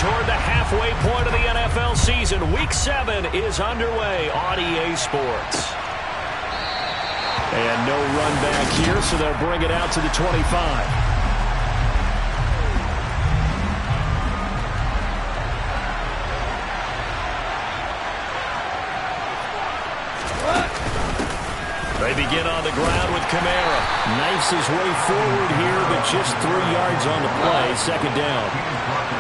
toward the halfway point of the NFL season. Week 7 is underway on EA Sports. And no run back here, so they'll bring it out to the 25. They begin on the ground with Kamara. Knifes his way forward here, but just 3 yards on the play. Second down.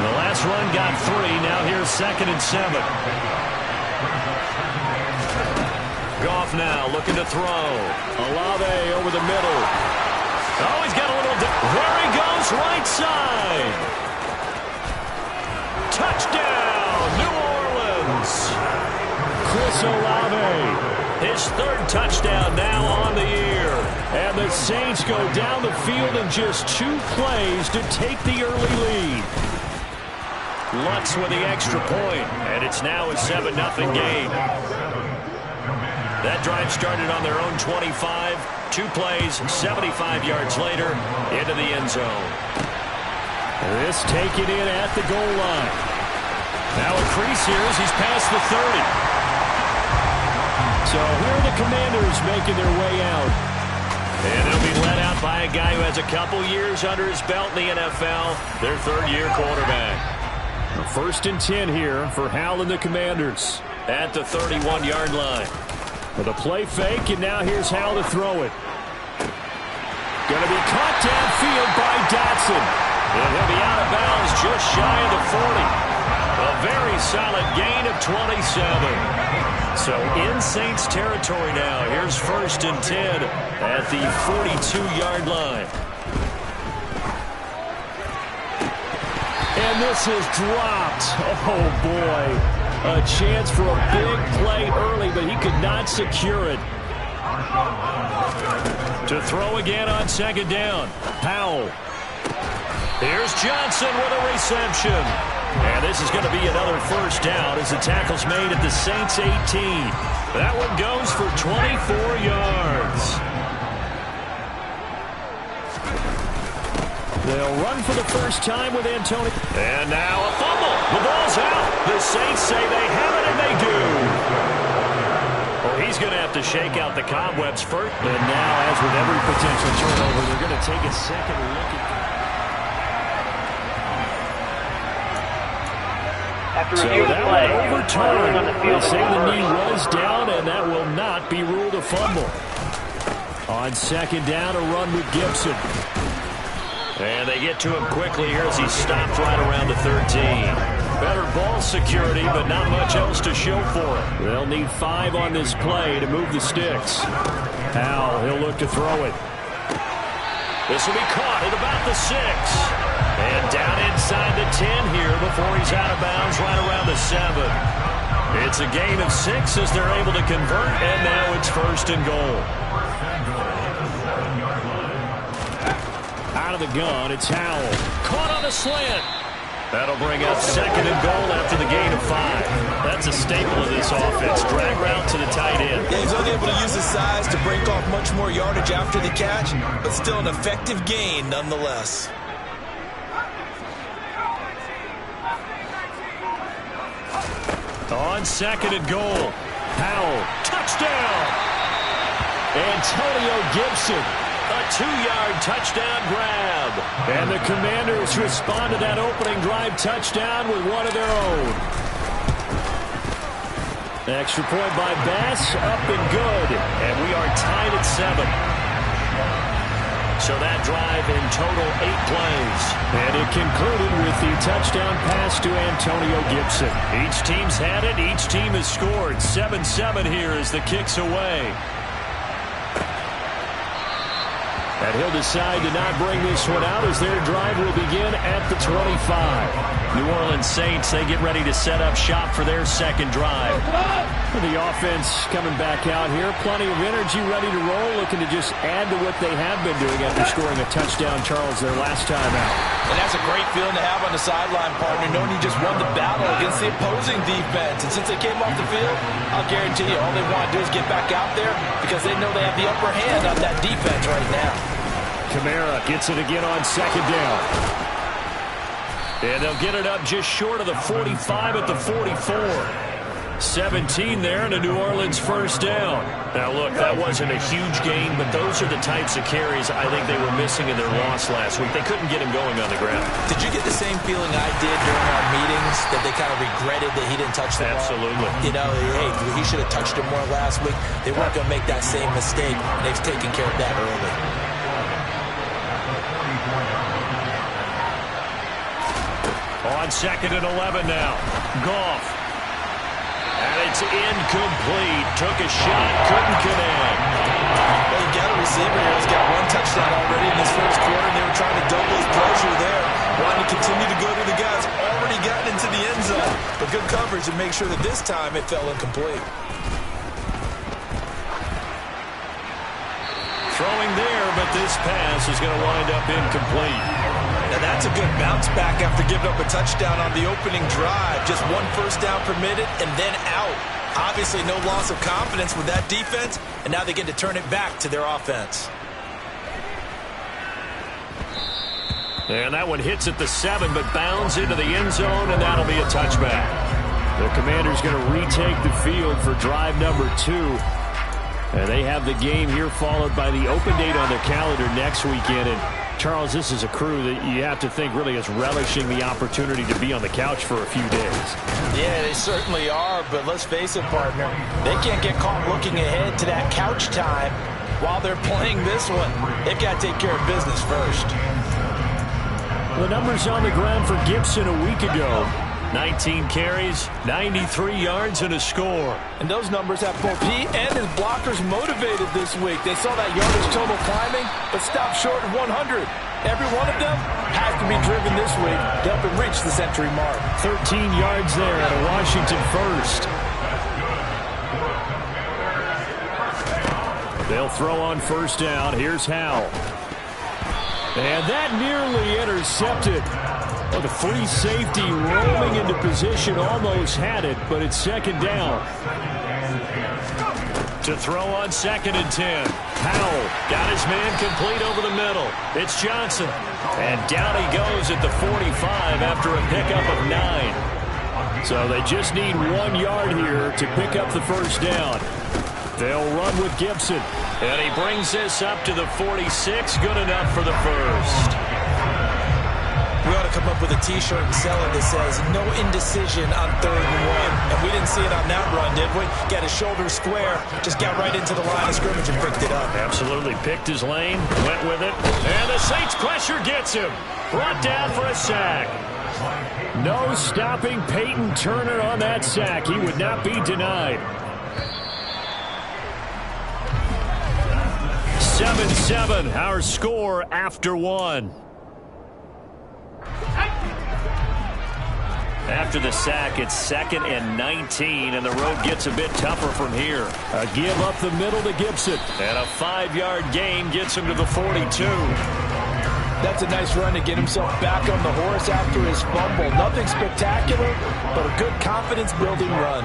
The last run got 3. Now here's 2nd and 7. Goff now looking to throw. Olave over the middle. Oh, he's got a little... There he goes, right side. Touchdown, New Orleans. Chris Olave. His 3rd touchdown now on the year. And the Saints go down the field in just 2 plays to take the early lead. Lutz with the extra point, and it's now a 7-0 game. That drive started on their own 25. 2 plays, 75 yards later, into the end zone. This taken in at the goal line. Now a crease here as he's past the 30. So here are the Commanders making their way out. And they'll be led out by a guy who has a couple years under his belt in the NFL, their 3rd-year quarterback. 1st and 10 here for Hal and the Commanders at the 31-yard line. With a play fake, and now here's Hal to throw it. Going to be caught downfield by Dotson. And he'll be out of bounds just shy of the 40. A very solid gain of 27. So in Saints territory now. Here's 1st and 10 at the 42-yard line. And this is dropped. Oh, boy. A chance for a big play early, but he could not secure it. To throw again on 2nd down. Powell. Here's Johnson with a reception. And this is going to be another 1st down as the tackle's made at the Saints 18. That one goes for 24 yards. They'll run for the first time with Antonio. And now a fumble. The ball's out. The Saints say they have it, and they do. Well, he's going to have to shake out the cobwebs first. And now, as with every potential turnover, they're going to take a second look at So that one overturned. They say the knee was down, and that will not be ruled a fumble. On 2nd down, a run with Gibson. And they get to him quickly here as he stopped right around the 13. Better ball security, but not much else to show for it. They'll need 5 on this play to move the sticks. Hal, he'll look to throw it. This will be caught at about the 6. And down inside the 10 here before he's out of bounds right around the 7. It's a gain of 6 as they're able to convert, and now it's 1st and goal. Out of the gun, it's Howell. Caught on a slant. That'll bring up 2nd and goal after the gain of 5. That's a staple of this offense. Drag route to the tight end. Yeah, he's only able to use his size to break off much more yardage after the catch, but still an effective gain nonetheless. On 2nd and goal, Powell, touchdown! Antonio Gibson, a 2-yard touchdown grab. And the Commanders respond to that opening drive touchdown with one of their own. Extra point by Bass, up and good. And we are tied at 7. So that drive in total 8 plays. And it concluded with the touchdown pass to Antonio Gibson. Each team's had it. Each team has scored. 7-7 here as the kick's away. And he'll decide to not bring this one out as their drive will begin at the 25. New Orleans Saints, they get ready to set up shop for their 2nd drive. The offense coming back out here. Plenty of energy, ready to roll, looking to just add to what they have been doing after scoring a touchdown, Charles, their last time out. And that's a great feeling to have on the sideline, partner, knowing you just won the battle against the opposing defense. And since they came off the field, I'll guarantee you all they want to do is get back out there because they know they have the upper hand on that defense right now. Kamara gets it again on 2nd down. And they'll get it up just short of the 45 at the 44. 17 there and a New Orleans first down. Now, look, that wasn't a huge gain, but those are the types of carries I think they were missing in their loss last week. They couldn't get him going on the ground. Did you get the same feeling I did during our meetings, that they kind of regretted that he didn't touch the ball? Absolutely. You know, hey, he should have touched it more last week. They weren't going to make that same mistake, and they've taken care of that early. On 2nd and 11 now. Goff. And it's incomplete. Took a shot, couldn't connect. Well, you got a receiver here who's got one touchdown already in this first quarter, and they were trying to double his pressure there. Wanting to continue to go to the guys already gotten into the end zone. But good coverage to make sure that this time it fell incomplete. Throwing there, but this pass is going to wind up incomplete. Now that's a good bounce back after giving up a touchdown on the opening drive. Just one first down permitted and then out. Obviously no loss of confidence with that defense, and now they get to turn it back to their offense. And that one hits at the 7, but bounds into the end zone, and that'll be a touchback. The Commanders going to retake the field for drive number 2. And they have the game here followed by the open date on their calendar next weekend. And Charles, this is a crew that you have to think really is relishing the opportunity to be on the couch for a few days. Yeah, they certainly are, but let's face it, partner. They can't get caught looking ahead to that couch time while they're playing this one. They've got to take care of business first. The numbers on the ground for Gibson a week ago. 19 carries, 93 yards, and a score. And those numbers have both he and his blockers motivated this week. They saw that yardage total climbing, but stopped short of 100. Every one of them has to be driven this week to help him reach the century mark. 13 yards there at a Washington first. They'll throw on first down. Here's Howell. And that nearly intercepted. Well, the free safety rolling into position, almost had it, but it's second down. To throw on 2nd and 10. Howell got his man complete over the middle. It's Johnson. And down he goes at the 45 after a pickup of 9. So they just need 1 yard here to pick up the first down. They'll run with Gibson. And he brings this up to the 46. Good enough for the first. We ought to come up with a T-shirt and sell it that says, no indecision on 3rd and 1. And we didn't see it on that run, did we? Got his shoulder square, just got right into the line of scrimmage and picked it up. Absolutely. Picked his lane, went with it. And the Saints pressure gets him. Brought down for a sack. No stopping Peyton Turner on that sack. He would not be denied. 7-7, our score after 1. After the sack, it's 2nd and 19, and the road gets a bit tougher from here. A give up the middle to Gibson, and a 5-yard gain gets him to the 42. That's a nice run to get himself back on the horse after his fumble. Nothing spectacular, but a good confidence-building run.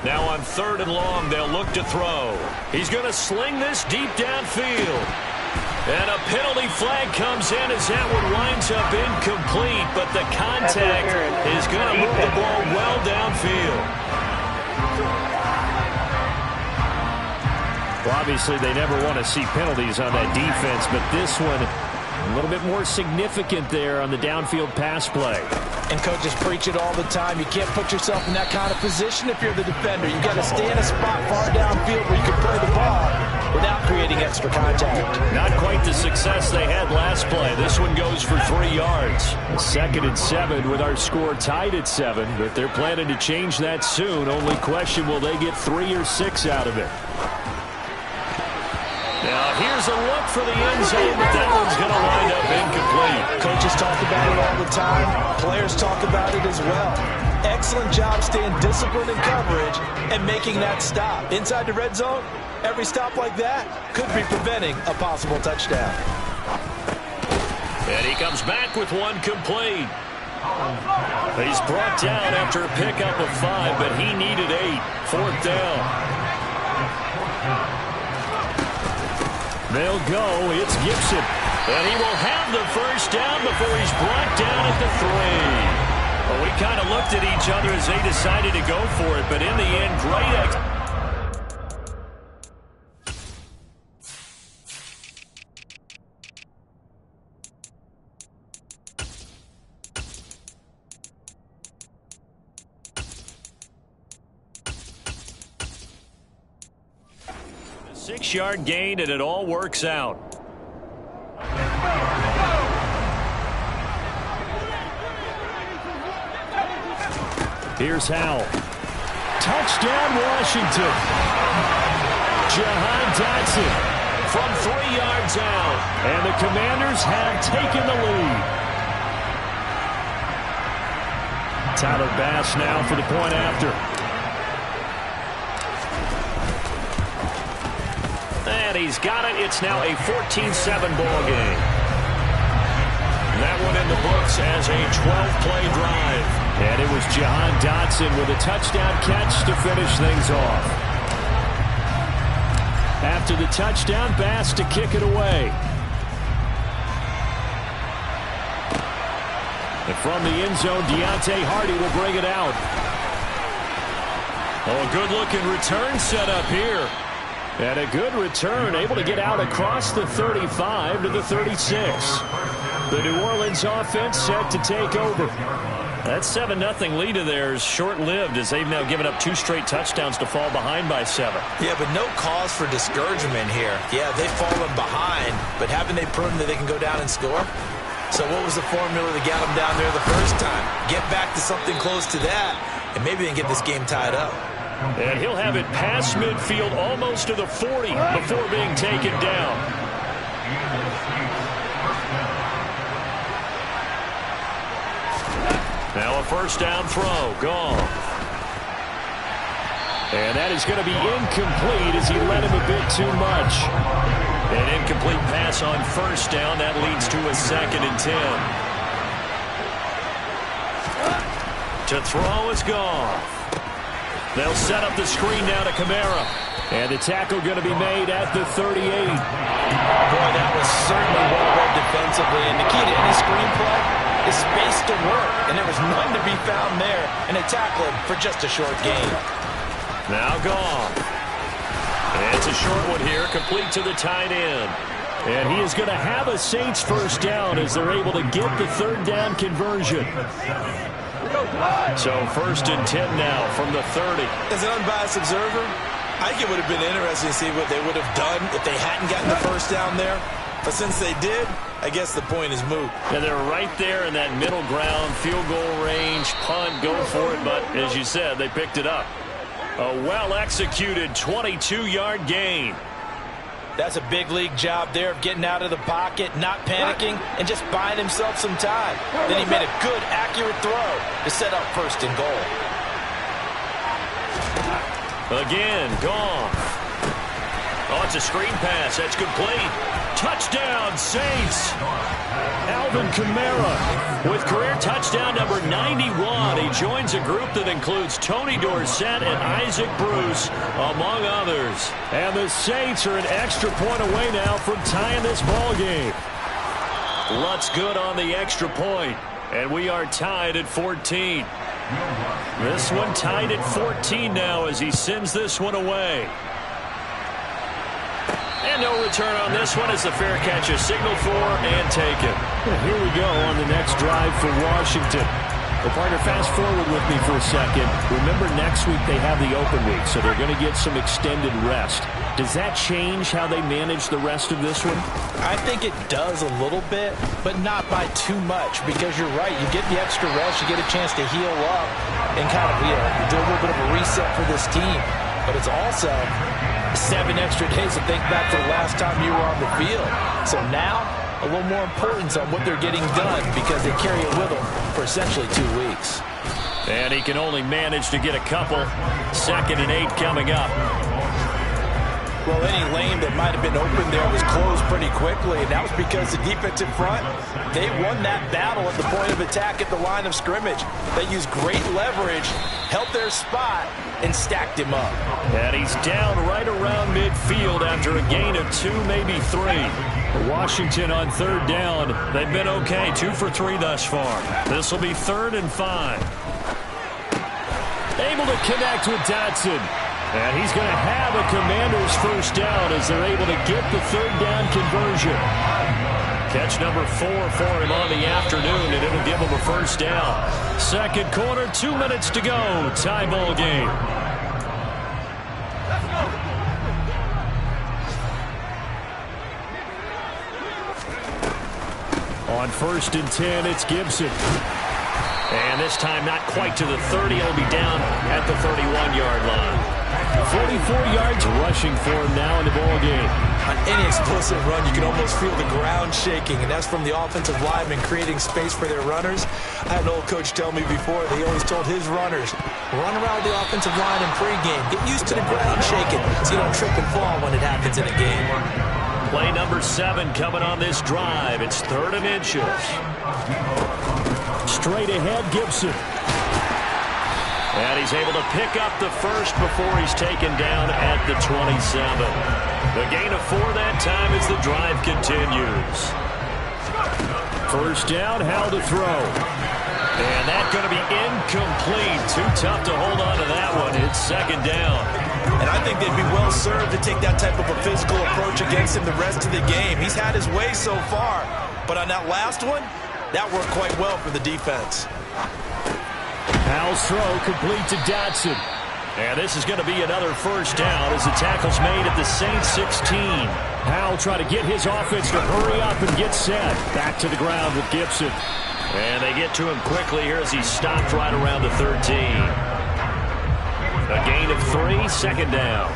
Now on 3rd and long, they'll look to throw. He's going to sling this deep downfield. And a penalty flag comes in as that one winds up incomplete, but the contact is going to move the ball well downfield. Well, obviously, they never want to see penalties on that defense, but this one a little bit more significant there on the downfield pass play. And coaches preach it all the time. You can't put yourself in that kind of position if you're the defender. You got to stay in a spot far downfield where you can play the ball without creating extra contact. Not quite the success they had last play. This one goes for 3 yards. 2nd and 7 with our score tied at 7, but they're planning to change that soon. Only question, will they get 3 or 6 out of it? Now here's a look for the end zone, but that one's going to wind up incomplete. Coaches talk about it all the time. Players talk about it as well. Excellent job staying disciplined in coverage and making that stop. Inside the red zone, every stop like that could be preventing a possible touchdown. And he comes back with one complete. He's brought down after a pickup of 5, but he needed 8. 4th down. They'll go. It's Gibson. And he will have the first down before he's brought down at the 3. Well, we kind of looked at each other as they decided to go for it, but in the end, great a 6-yard gain, and it all works out. Here's Howell. Touchdown, Washington. Jahan Dotson from 3 yards out. And the Commanders have taken the lead. Tyler Bass now for the point after. And he's got it. It's now a 14-7 ball game. That one in the books as a 12-play drive. And it was Jahan Dotson with a touchdown catch to finish things off. After the touchdown, Bass to kick it away. And from the end zone, Deontay Hardy will bring it out. Oh, a good-looking return set up here. And a good return, able to get out across the 35 to the 36. The New Orleans offense set to take over. That 7-0 lead of theirs short-lived as they've now given up 2 straight touchdowns to fall behind by 7. Yeah, but no cause for discouragement here. Yeah, they've fallen behind, but haven't they proven that they can go down and score? So what was the formula that got them down there the first time? Get back to something close to that, and maybe they can get this game tied up. And he'll have it past midfield almost to the 40 before being taken down. Now a first down throw. Gone. And that is going to be incomplete as he led him a bit too much. An incomplete pass on first down. That leads to a 2nd and 10. To throw is gone. They'll set up the screen down to Kamara. And the tackle going to be made at the 38. Boy, that was certainly well read defensively. And the key to any screenplay is space to work. And there was none to be found there. And they tackle him for just a short gain. Now gone. And it's a short one here, complete to the tight end. And he is going to have a Saints first down as they're able to get the 3rd down conversion. So 1st and 10 now from the 30. As an unbiased observer, I think it would have been interesting to see what they would have done if they hadn't gotten the first down there. But since they did, I guess the point is moot. And they're right there in that middle ground, field goal range, punt, go for it. But as you said, they picked it up. A well-executed 22-yard gain. That's a big league job there of getting out of the pocket, not panicking, and just buying himself some time. Then he made a good, accurate throw to set up 1st and goal. Again, gone. Oh, it's a screen pass. That's complete. Touchdown, Saints. Alvin Kamara with career touchdown number 91. He joins a group that includes Tony Dorsett and Isaac Bruce, among others. And the Saints are an extra point away now from tying this ball game. Lutz good on the extra point, and we are tied at 14. This one tied at 14 now as he sends this one away. And no return on this one as the fair catch is signaled for and taken. Well, here we go on the next drive for Washington. Well, partner, fast forward with me for a second. Remember, next week they have the open week, so they're going to get some extended rest. Does that change how they manage the rest of this one? I think it does a little bit, but not by too much, because you're right. You get the extra rest, you get a chance to heal up and kind of, do a little bit of a reset for this team. But it's also 7 extra days to think back to the last time you were on the field. So now, a little more importance on what they're getting done because they carry it with them for essentially 2 weeks. And he can only manage to get a couple. 2nd and 8 coming up. Well, any lane that might have been open there was closed pretty quickly, and that was because the defensive front, they won that battle at the point of attack at the line of scrimmage. They used great leverage, held their spot, and stacked him up. And he's down right around midfield after a gain of 2, maybe 3. Washington on third down. They've been okay, 2 for 3 thus far. This will be 3rd and 5. Able to connect with Dotson. And he's going to have a Commanders first down as they're able to get the 3rd down conversion. Catch number 4 for him on the afternoon, and it'll give him a first down. Second quarter, 2 minutes to go. Tie ball game. On 1st and 10, it's Gibson. And this time not quite to the 30. He'll be down at the 31-yard line. 44 yards rushing for him now in the ball game. On any explosive run, you can almost feel the ground shaking, and that's from the offensive linemen creating space for their runners. I had an old coach tell me before, he always told his runners, run around the offensive line in pregame. Get used to the ground shaking so you don't trip and fall when it happens in a game. Play number 7 coming on this drive. It's 3rd and inches. Straight ahead, Gibson. And he's able to pick up the first before he's taken down at the 27. The gain of 4 that time as the drive continues. First down, Howell to throw. And that's going to be incomplete. Too tough to hold on to that one. It's 2nd down. And I think they'd be well served to take that type of a physical approach against him the rest of the game. He's had his way so far. But on that last one, that worked quite well for the defense. Howell's throw complete to Dotson. And this is going to be another first down as the tackle's made at the Saints 16. Howell trying to get his offense to hurry up and get set. Back to the ground with Gibson. And they get to him quickly here as he stopped right around the 13. A gain of 3, 2nd down.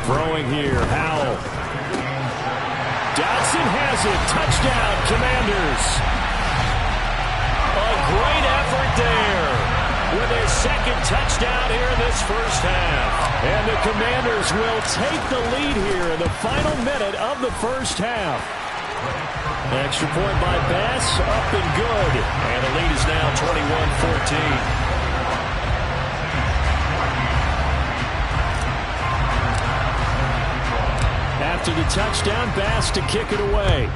Throwing here, Howell. Dotson has it. Touchdown, Commanders. A great effort there with their 2nd touchdown here in this first half. And the Commanders will take the lead here in the final minute of the first half. Extra point by Bass, up and good. And the lead is now 21-14. After the touchdown, Bass to kick it away.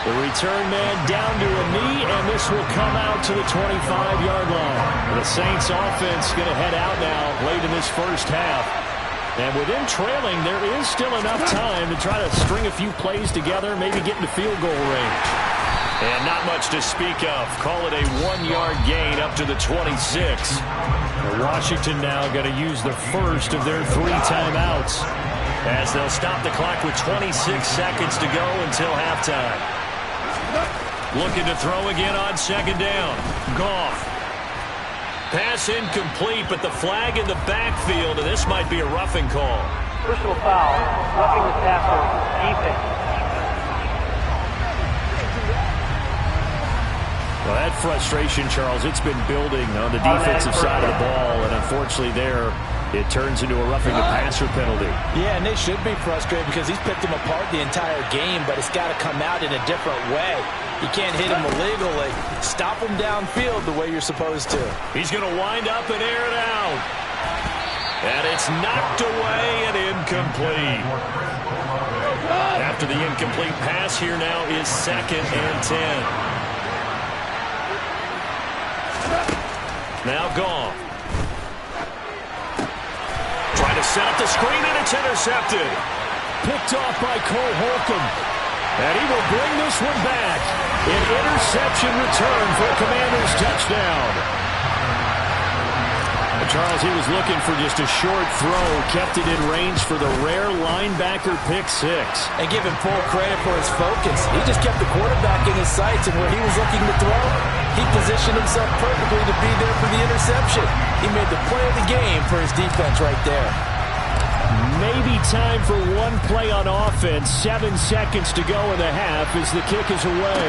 The return man down to a knee, and this will come out to the 25-yard line. The Saints offense going to head out now late in this first half. And with them trailing, there is still enough time to try to string a few plays together, maybe get into field goal range. And not much to speak of. Call it a 1-yard gain up to the 26. Washington now going to use the first of their 3 timeouts as they'll stop the clock with 26 seconds to go until halftime. Looking to throw again on 2nd down. Goff. Pass incomplete, but the flag in the backfield, and this might be a roughing call. Personal foul, roughing the passer, defense. Well, that frustration, Charles, it's been building on the defensive side of the ball, and unfortunately there, it turns into a roughing the passer penalty. Yeah, and they should be frustrated because he's picked him apart the entire game, but it's got to come out in a different way. You can't hit him illegally. Stop him downfield the way you're supposed to. He's going to wind up and air it out. And it's knocked away and incomplete. After the incomplete pass, here now is 2nd and 10. Now Goff. Trying to set up the screen, and it's intercepted. Picked off by Cole Holcomb. And he will bring this one back. An interception return for a Commanders touchdown. Charles, he was looking for just a short throw, kept it in range for the rare linebacker pick 6. And give him full credit for his focus. He just kept the quarterback in his sights, and where he was looking to throw, he positioned himself perfectly to be there for the interception. He made the play of the game for his defense right there. Maybe time for one play on offense. 7 seconds to go in the half as the kick is away.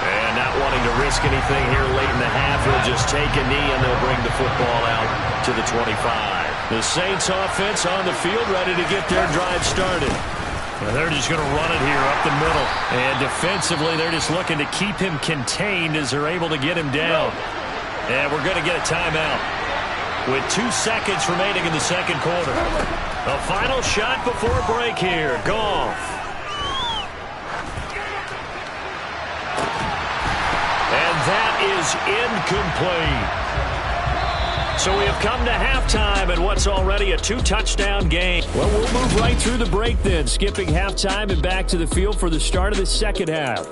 And that wanting to risk anything here late in the half. He'll just take a knee, and they'll bring the football out to the 25. The Saints offense on the field, ready to get their drive started. And they're just going to run it here up the middle. And defensively, they're just looking to keep him contained as they're able to get him down. And we're going to get a timeout with 2 seconds remaining in the second quarter. The final shot before break here. Goff. And that is incomplete. So we have come to halftime in what's already a 2-touchdown game. Well, we'll move right through the break then, skipping halftime and back to the field for the start of the second half.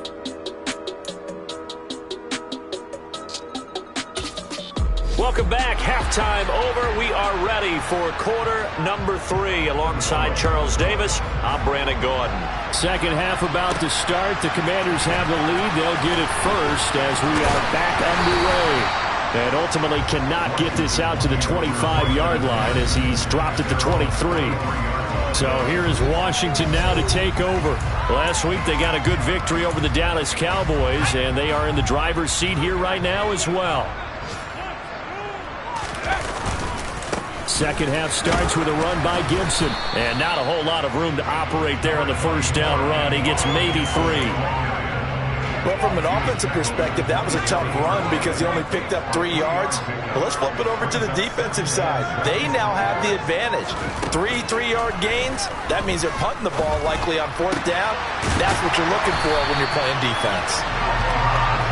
Welcome back. Halftime over. We are ready for quarter number 3. Alongside Charles Davis, I'm Brandon Gordon. Second half about to start. The Commanders have the lead. They'll get it first as we are back underway. And ultimately cannot get this out to the 25-yard line as he's dropped at the 23. So here is Washington now to take over. Last week they got a good victory over the Dallas Cowboys, and they are in the driver's seat here right now as well. Second half starts with a run by Gibson. And not a whole lot of room to operate there on the first down run. He gets maybe 3. Well, from an offensive perspective, that was a tough run because he only picked up 3 yards. But let's flip it over to the defensive side. They now have the advantage. 3 3-yard gains. That means they're punting the ball likely on 4th down. That's what you're looking for when you're playing defense.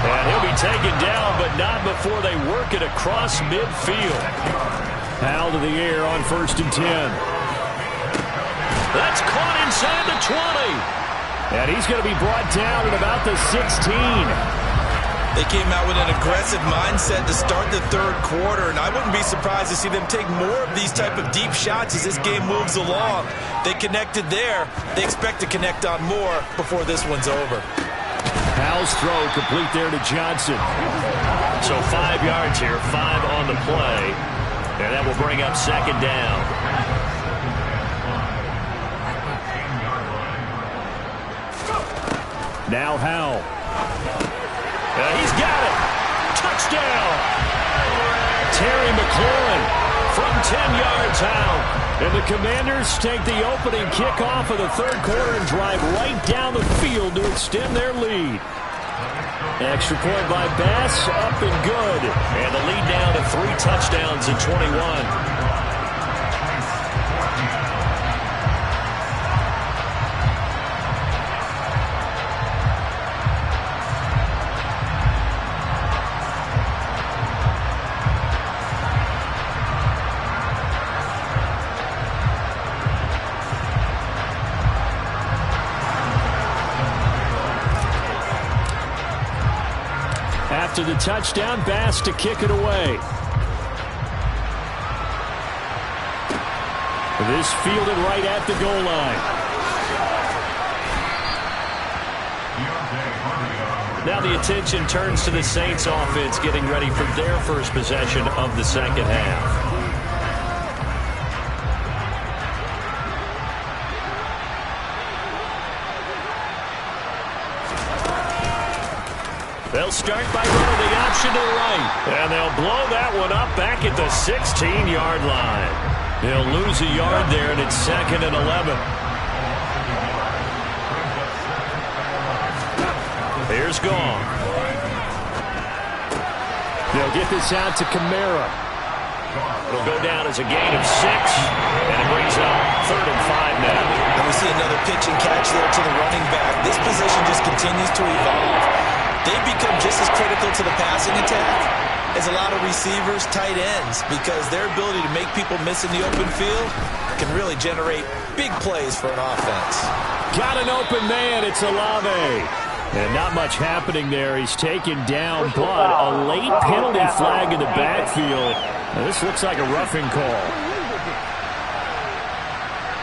And he'll be taken down, but not before they work it across midfield. Howell to the air on 1st and 10. That's caught inside the 20. And he's going to be brought down at about the 16. They came out with an aggressive mindset to start the third quarter, and I wouldn't be surprised to see them take more of these type of deep shots as this game moves along. They connected there. They expect to connect on more before this one's over. Howell's throw complete there to Johnson. So 5 yards here, 5 on the play. And that will bring up second down. Now Howell. He's got it. Touchdown. Terry McLaurin from 10 yards out. And the Commanders take the opening kickoff of the third quarter and drive right down the field to extend their lead. Extra point by Bass, up and good. And the lead down to 3 touchdowns in 21. After the touchdown, Bass to kick it away. This fielded right at the goal line. Now the attention turns to the Saints offense getting ready for their first possession of the second half. They'll start by running the option to the right. And they'll blow that one up back at the 16-yard line. They'll lose a yard there, and it's 2nd and 11. Here's Goff. They'll get this out to Kamara. It'll go down as a gain of 6, and it brings up 3rd and 5 now. And we see another pitch and catch there to the running back. This position just continues to evolve. They become just as critical to the passing attack as a lot of receivers, tight ends, because their ability to make people miss in the open field can really generate big plays for an offense. Got an open man. It's Olave. And not much happening there. He's taken down, but a late penalty flag in the backfield. Now, this looks like a roughing call.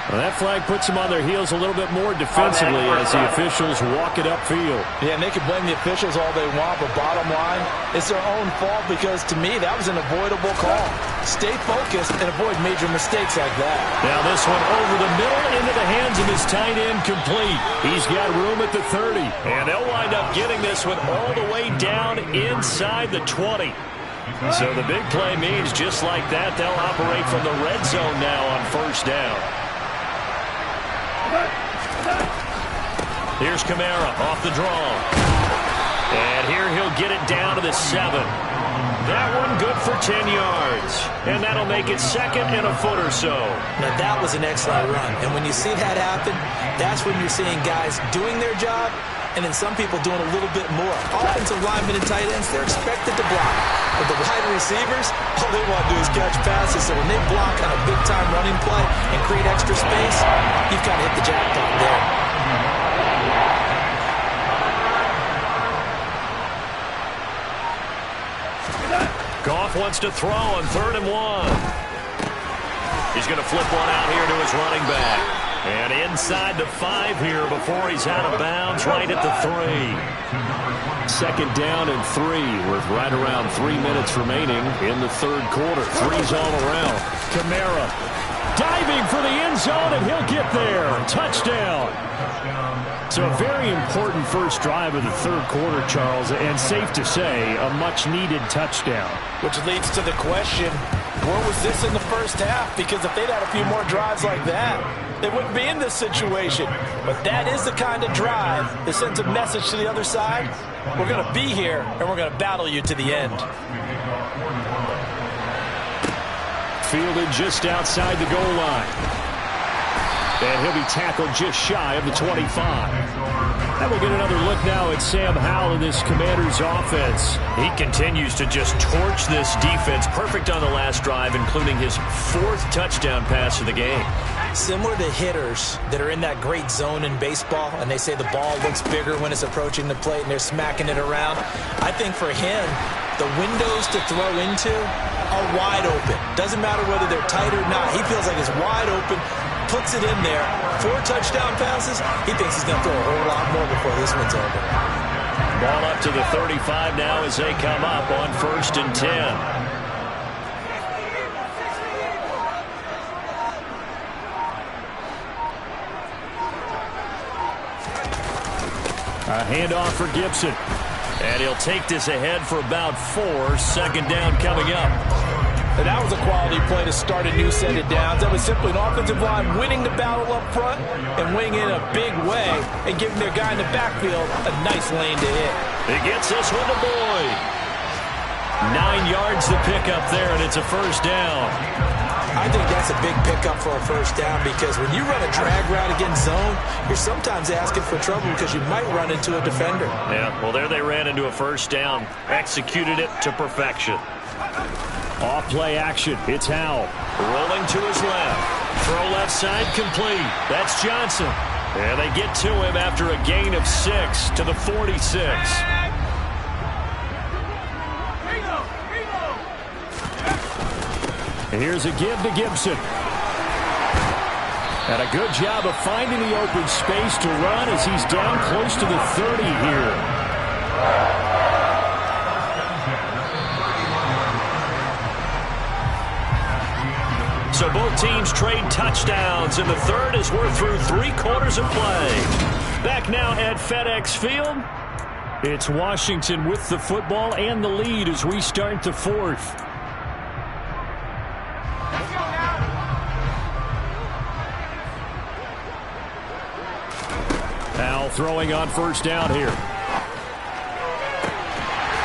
Well, that flag puts them on their heels a little bit more defensively as the officials walk it upfield. Yeah, and they can blame the officials all they want, but bottom line, it's their own fault because, to me, that was an avoidable call. Stay focused and avoid major mistakes like that. Now this one over the middle into the hands of his tight end, complete. He's got room at the 30. And they'll wind up getting this one all the way down inside the 20. So the big play means just like that, they'll operate from the red zone now on first down. Here's Kamara off the draw. And here he'll get it down to the 7. That one good for 10 yards. And that'll make it second and a foot or so. Now that was an excellent run. And when you see that happen, that's when you're seeing guys doing their job and then some people doing a little bit more. Offensive linemen and tight ends, they're expected to block. But the wide receivers, all they want to do is catch passes. So when they block on a big-time running play and create extra space, you've got to hit the jackpot there. Goff wants to throw on 3rd and 1. He's going to flip one out here to his running back. And inside the 5 here before he's out of bounds, right at the 3. Second down and 3 with right around 3 minutes remaining in the third quarter. 3's all around. Kamara diving for the end zone, and he'll get there. Touchdown. So a very important first drive of the third quarter, Charles, and safe to say, a much-needed touchdown. Which leads to the question, where was this in the first half? Because if they'd had a few more drives like that, they wouldn't be in this situation. But that is the kind of drive that sends a message to the other side. We're going to be here, and we're going to battle you to the end. Fielded just outside the goal line. And he'll be tackled just shy of the 25. And we'll get another look now at Sam Howell in this Commanders offense. He continues to just torch this defense. Perfect on the last drive, including his 4th touchdown pass of the game. Similar to hitters that are in that great zone in baseball, and they say the ball looks bigger when it's approaching the plate and they're smacking it around. I think for him, the windows to throw into are wide open. Doesn't matter whether they're tight or not. He feels like it's wide open, puts it in there. 4 touchdown passes. He thinks he's going to throw a whole lot more before this one's over. Ball up to the 35 now as they come up on 1st and 10. A handoff for Gibson. And he'll take this ahead for about 4. Second down coming up. And that was a quality play to start a new set of downs. That was simply an offensive line winning the battle up front and winning in a big way and giving their guy in the backfield a nice lane to hit. He gets this one to Boyd. 9 yards to pick up there, and it's a first down. I think that's a big pickup for a first down because when you run a drag route against zone, you're sometimes asking for trouble because you might run into a defender. Yeah, well, there they ran into a first down. Executed it to perfection. Off-play action. It's Howell. Rolling to his left. Throw left side complete. That's Johnson. And they get to him after a gain of 6 to the 46. And here's a give to Gibson. And a good job of finding the open space to run as he's down close to the 30 here. So both teams trade touchdowns, and the third as we're through 3 quarters of play. Back now at FedEx Field. It's Washington with the football and the lead as we start the 4th. Howell throwing on first down here.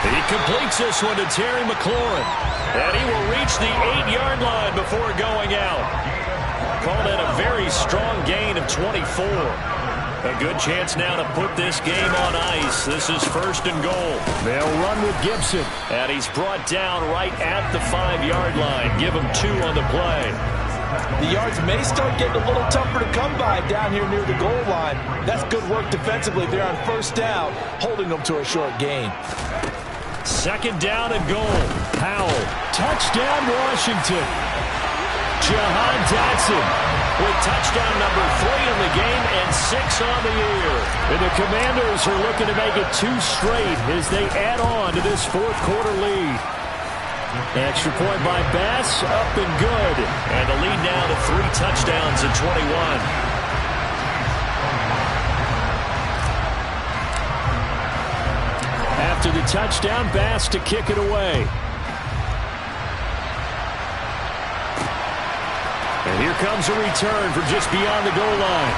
He completes this one to Terry McLaurin. And he will reach the 8-yard line before going out. Called it a very strong gain of 24. A good chance now to put this game on ice. This is 1st and goal. They'll run with Gibson. And he's brought down right at the 5-yard line. Give him 2 on the play. The yards may start getting a little tougher to come by down here near the goal line. That's good work defensively there on first down, holding them to a short gain. Second down and goal. Howell. Touchdown, Washington. Jahan Dotson with touchdown number 3 in the game and 6 on the year. And the Commanders are looking to make it 2 straight as they add on to this fourth quarter lead. Extra point by Bass, up and good. And the lead now to 3 touchdowns at 21. After the touchdown, Bass to kick it away. And here comes a return from just beyond the goal line.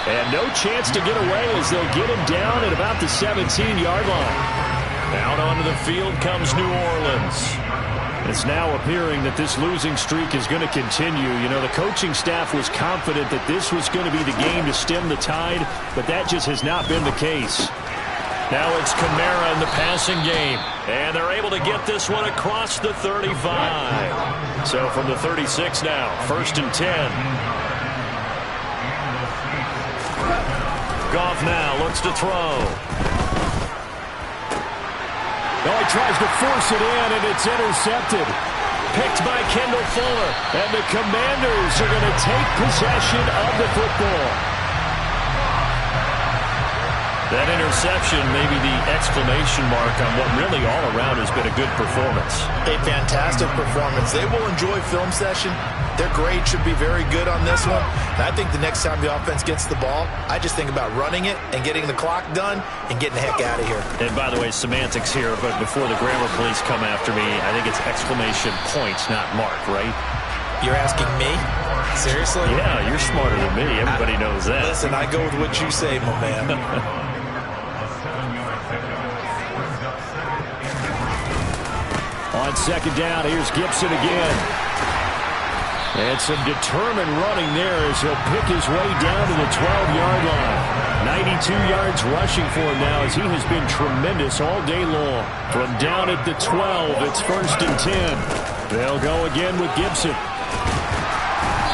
And no chance to get away as they'll get him down at about the 17-yard line. Out onto the field comes New Orleans. It's now appearing that this losing streak is going to continue. You know, the coaching staff was confident that this was going to be the game to stem the tide, but that just has not been the case. Now it's Kamara in the passing game. And they're able to get this one across the 35. So from the 36 now, 1st and 10. Goff now looks to throw. Oh, he tries to force it in, and it's intercepted. Picked by Kendall Fuller. And the Commanders are going to take possession of the football. That interception may be the exclamation mark on what really all around has been a good performance. A fantastic performance. They will enjoy film session. Their grade should be very good on this one. And I think the next time the offense gets the ball, I just think about running it and getting the clock done and getting the heck out of here. And by the way, semantics here, but before the grammar police come after me, I think it's exclamation points, not mark, right? You're asking me? Seriously? Yeah, you're smarter than me. Everybody knows that. Listen, I go with what you say, my man. On 2nd down, here's Gibson again. And some determined running there as he'll pick his way down to the 12-yard line. 92 yards rushing for him now as he has been tremendous all day long. From down at the 12, it's 1st and 10. They'll go again with Gibson.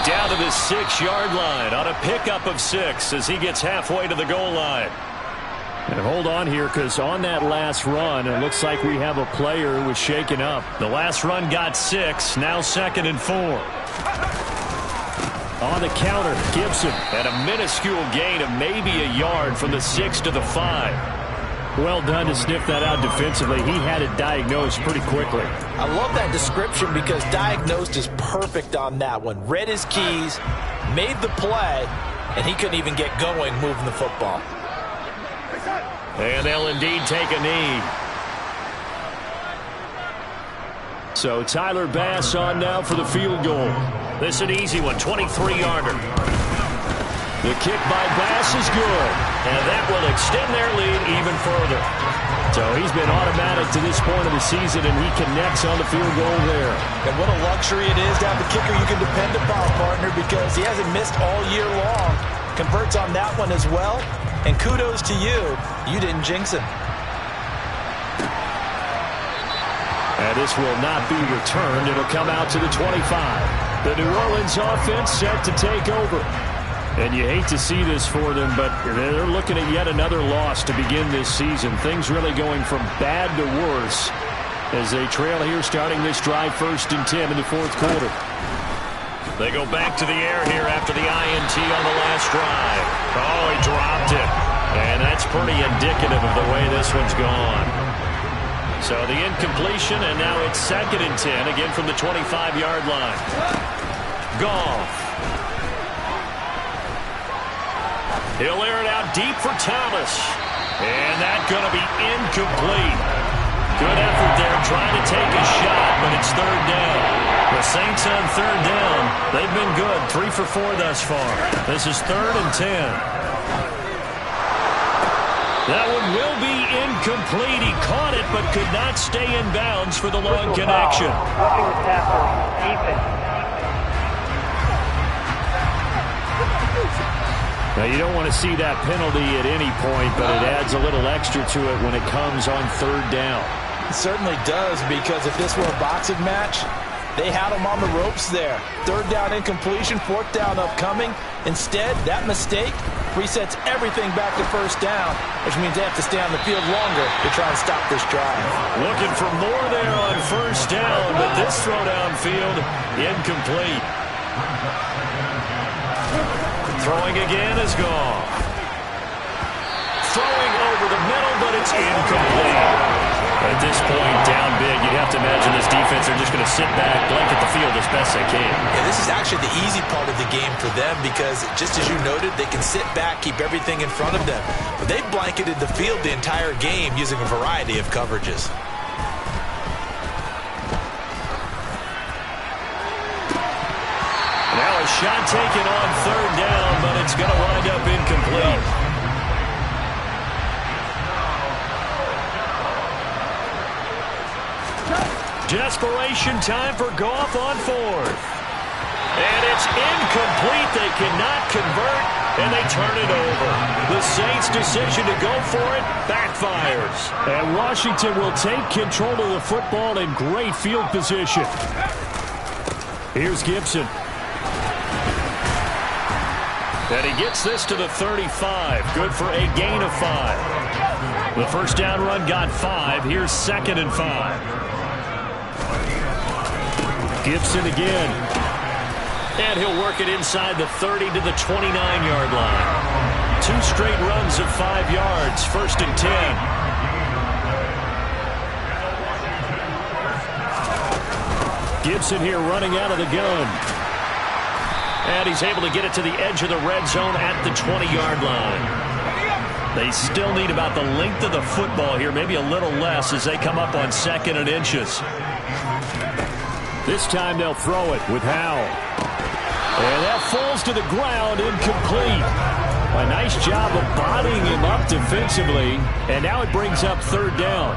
Down to the 6-yard line on a pickup of 6 as he gets halfway to the goal line. And hold on here, because on that last run, it looks like we have a player who was shaken up. The last run got 6, now 2nd and 4. On the counter, Gibson. And a minuscule gain of maybe a yard from the 6 to the 5. Well done to sniff that out defensively. He had it diagnosed pretty quickly. I love that description because diagnosed is perfect on that one. Read his keys, made the play, and he couldn't even get going moving the football. And they'll indeed take a knee. So Tyler Bass on now for the field goal. This is an easy one, 23-yarder. The kick by Bass is good. And that will extend their lead even further. So he's been automatic to this point of the season, and he connects on the field goal there. And what a luxury it is to have a kicker you can depend upon, partner, because he hasn't missed all year long. Converts on that one as well. And kudos to you. You didn't jinx him. And this will not be returned. It'll come out to the 25. The New Orleans offense set to take over. And you hate to see this for them, but they're looking at yet another loss to begin this season. Things really going from bad to worse as they trail here starting this drive 1st and 10 in the 4th quarter. They go back to the air here after the INT on the last drive. Oh, he dropped it. And that's pretty indicative of the way this one's gone. So the incompletion, and now it's 2nd and 10, again from the 25-yard line. Goff. He'll air it out deep for Thomas. And that's going to be incomplete. Good effort there trying to take a shot, but it's 3rd down. The Saints on 3rd down. They've been good, 3 for 4 thus far. This is 3rd and 10. That one will be incomplete. He caught it, but could not stay in bounds for the long connection. Roughing the passer, defense. Now, you don't want to see that penalty at any point, but it adds a little extra to it when it comes on 3rd down. It certainly does, because if this were a boxing match, They had them on the ropes there. Third down incompletion, fourth down upcoming. Instead, that mistake resets everything back to first down, which means they have to stay on the field longer to try and stop this drive. Looking for more there on first down, but this throw downfield incomplete. Throwing again is gone. Throwing over the middle, but it's incomplete. At this point, down big, you'd have to imagine this defense are just going to sit back, blanket the field as best they can. Yeah, this is actually the easy part of the game for them because, just as you noted, they can sit back, keep everything in front of them. But they've blanketed the field the entire game using a variety of coverages. Now a shot taken on third down, but it's going to wind up incomplete. Desperation time for Goff on fourth. And it's incomplete. They cannot convert, and they turn it over. The Saints' decision to go for it backfires. And Washington will take control of the football in great field position. Here's Gibson. And he gets this to the 35. Good for a gain of 5. The first down run got 5. Here's 2nd and 5. Gibson again. And he'll work it inside the 30 to the 29-yard line. 2 straight runs of 5 yards. 1st and 10. Gibson here running out of the gun. And he's able to get it to the edge of the red zone at the 20-yard line. They still need about the length of the football here, maybe a little less as they come up on 2nd and inches. This time they'll throw it with Howell. And that falls to the ground, incomplete. A nice job of bodying him up defensively. And now it brings up 3rd down.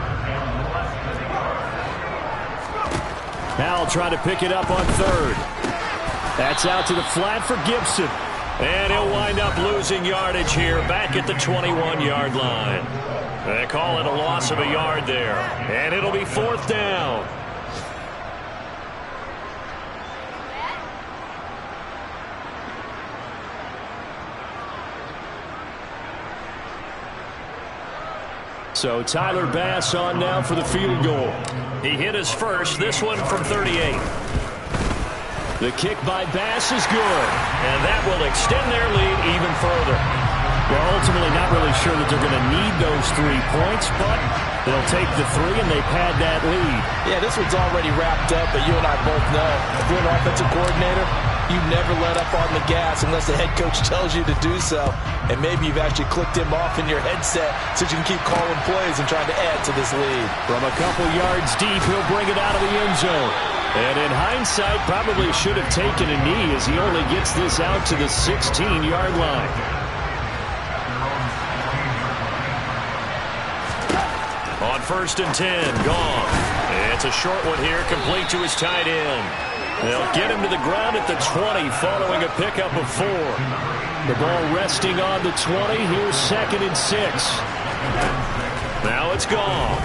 Howell trying to pick it up on 3rd. That's out to the flat for Gibson. And he'll wind up losing yardage here back at the 21-yard line. They call it a loss of a yard there. And it'll be 4th down. So Tyler Bass on now for the field goal. He hit his first, this one from 38. The kick by Bass is good, and that will extend their lead even further. Well, ultimately not really sure that they're going to need those 3 points, but they'll take the 3 and they pad that lead. Yeah, this one's already wrapped up, but you and I both know if you're an offensive coordinator, you never let up on the gas unless the head coach tells you to do so. And maybe you've actually clicked him off in your headset so you can keep calling plays and trying to add to this lead. From a couple yards deep, he'll bring it out of the end zone. And in hindsight, probably should have taken a knee as he only gets this out to the 16-yard line. On 1st and 10, gone. It's a short one here, complete to his tight end. They'll get him to the ground at the 20 following a pickup of 4. The ball resting on the 20. Here's 2nd and 6. Now it's gone.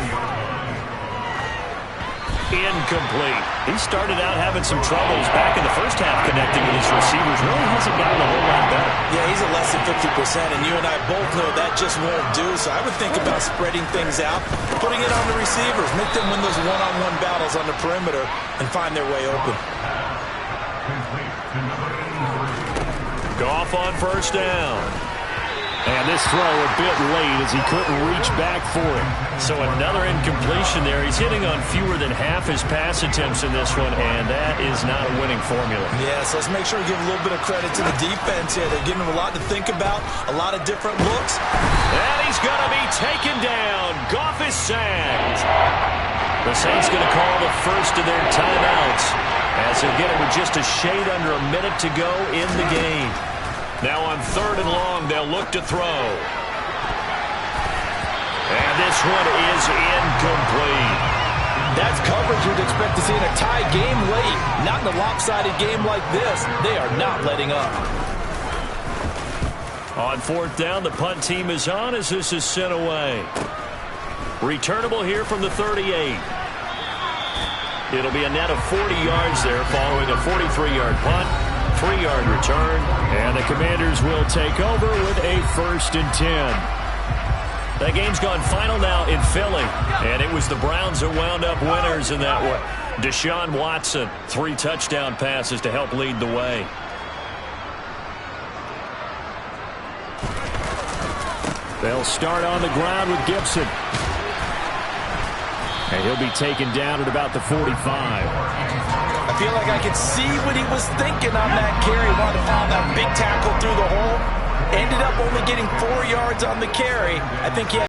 Incomplete. He started out having some troubles back in the first half connecting with his receivers. Really hasn't gotten a whole lot better. Yeah, he's at less than 50%, and you and I both know that just won't do. So I would think about spreading things out, putting it on the receivers, make them win those one-on-one battles on the perimeter, and find their way open. Goff on 1st down. And this throw a bit late as he couldn't reach back for it. So another incompletion there. He's hitting on fewer than half his pass attempts in this one, and that is not a winning formula. Yes, let's make sure we give a little bit of credit to the defense here. They're giving him a lot to think about, a lot of different looks. And he's going to be taken down. Goff is sacked. The Saints going to call the first of their timeouts as they'll get it with just a shade under a minute to go in the game. Now on 3rd and long, they'll look to throw. And this one is incomplete. That's coverage you'd expect to see in a tie game late. Not in a lopsided game like this. They are not letting up. On 4th down, the punt team is on as this is sent away. Returnable here from the 38. It'll be a net of 40 yards there following a 43-yard punt, 3-yard return, and the Commanders will take over with a 1st and 10. That game's gone final now in Philly, and it was the Browns that wound up winners in that one. Deshaun Watson, 3 touchdown passes to help lead the way. They'll start on the ground with Gibson. And he'll be taken down at about the 45. I feel like I could see what he was thinking on that carry. Wanted to follow that big tackle through the hole. Ended up only getting 4 yards on the carry. I think he had